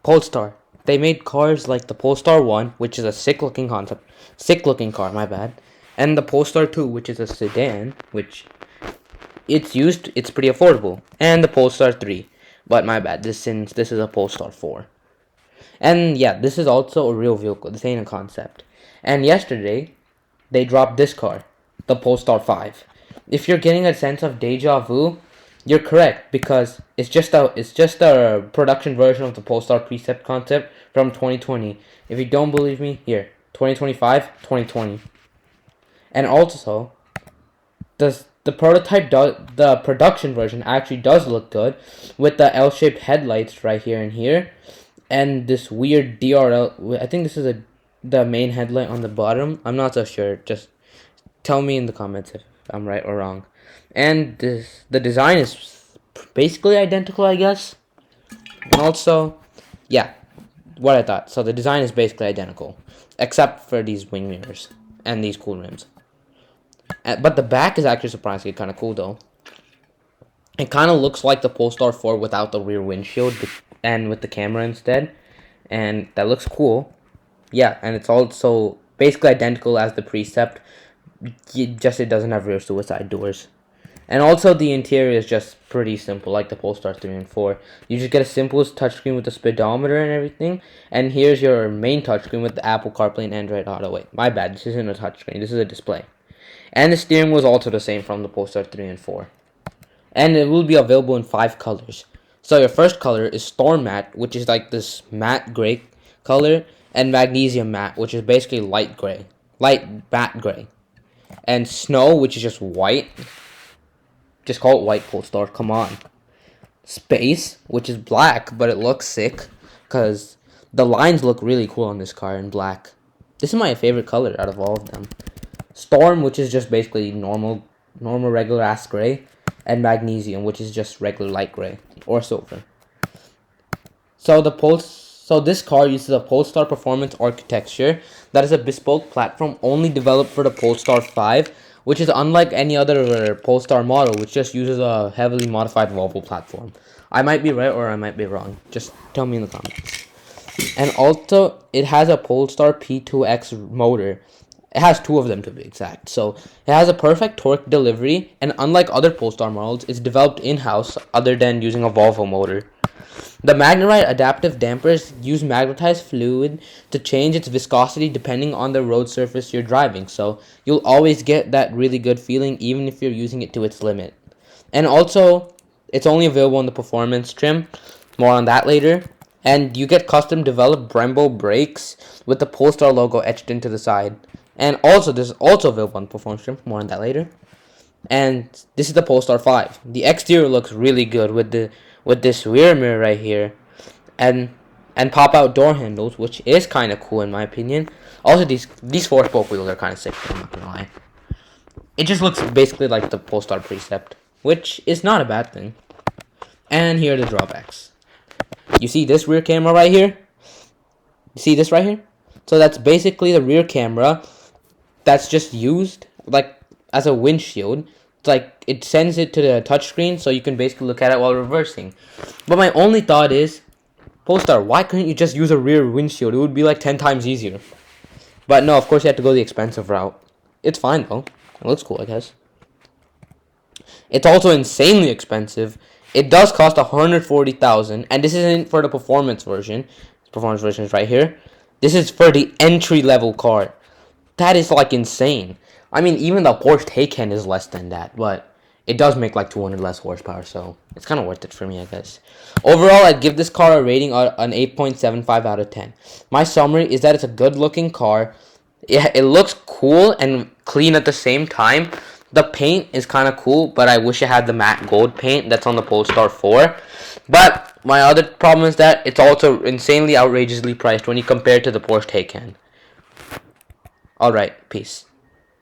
Polestar. They made cars like the Polestar 1, which is a sick-looking car, my bad, and the Polestar 2, which is a sedan, which it's pretty affordable, and the Polestar 3, but my bad, since this is a Polestar 4. And yeah, this is also a real vehicle. This ain't a concept. And yesterday, they dropped this car, the Polestar 5. If you're getting a sense of deja vu, you're correct, because it's just a production version of the Polestar Precept concept from 2020. If you don't believe me, here, 2025, 2020. And also, the production version actually does look good, with the L-shaped headlights right here and here, and this weird DRL. I think this is the main headlight on the bottom. I'm not so sure. Just tell me in the comments if I'm right or wrong. And the design is basically identical, I guess. And also, yeah, what I thought. So the design is basically identical, except for these wing mirrors and these cool rims. But the back is actually surprisingly kind of cool, though. It kind of looks like the Polestar 4 without the rear windshield and with the camera instead. And that looks cool. Yeah, and it's also basically identical as the Precept. It doesn't have rear suicide doors. And also the interior is just pretty simple, like the Polestar 3 and 4. You just get a simple touchscreen with the speedometer and everything. And here's your main touchscreen with the Apple CarPlay and Android Auto. Wait, my bad, this isn't a touchscreen, this is a display. And the steering wheel is also the same from the Polestar 3 and 4. And it will be available in 5 colors. So your first color is Storm Matte, which is like this matte gray color. And Magnesium Matte, which is basically light matte gray. And Snow, which is just white. Just call it white Polestar, come on. Space, which is black, but it looks sick. Because the lines look really cool on this car in black. This is my favorite color out of all of them. Storm, which is just basically normal regular ass gray, and Magnesium, which is just regular light gray or silver. So this car uses a Polestar performance architecture that is a bespoke platform only developed for the Polestar 5, which is unlike any other Polestar model, which just uses a heavily modified Volvo platform. I might be right or I might be wrong. Just tell me in the comments. And also, it has a Polestar P2X motor. It has 2 of them to be exact. So it has a perfect torque delivery, and unlike other Polestar models, it's developed in-house other than using a Volvo motor. The Magnerite adaptive dampers use magnetized fluid to change its viscosity depending on the road surface you're driving. So you'll always get that really good feeling even if you're using it to its limit. And also, it's only available in the performance trim. More on that later. And you get custom developed Brembo brakes with the Polestar logo etched into the side. And also, this is also available on performance trim. More on that later. And this is the Polestar 5. The exterior looks really good with this rear mirror right here, and pop-out door handles, which is kind of cool in my opinion. Also, these 4-spoke wheels are kind of sick. I'm not gonna lie. It just looks basically like the Polestar Precept, which is not a bad thing. And here are the drawbacks. You see this rear camera right here? You see this right here? So that's basically the rear camera that's just used like as a windshield. It's like it sends it to the touchscreen so you can basically look at it while reversing. But my only thought is, Polestar, why couldn't you just use a rear windshield? It would be like 10 times easier. But no, of course you have to go the expensive route. It's fine though. It looks cool, I guess. It's also insanely expensive. It does cost $140,000, and this isn't for the performance version. The performance version is right here. This is for the entry-level car. That is like insane. I mean, even the Porsche Taycan is less than that, but it does make like 200 less horsepower, so it's kind of worth it for me, I guess. Overall, I'd give this car a rating an 8.75 out of 10. My summary is that it's a good-looking car. It looks cool and clean at the same time. The paint is kind of cool, but I wish it had the matte gold paint that's on the Polestar 4. But my other problem is that it's also insanely outrageously priced when you compare it to the Porsche Taycan. Alright, peace.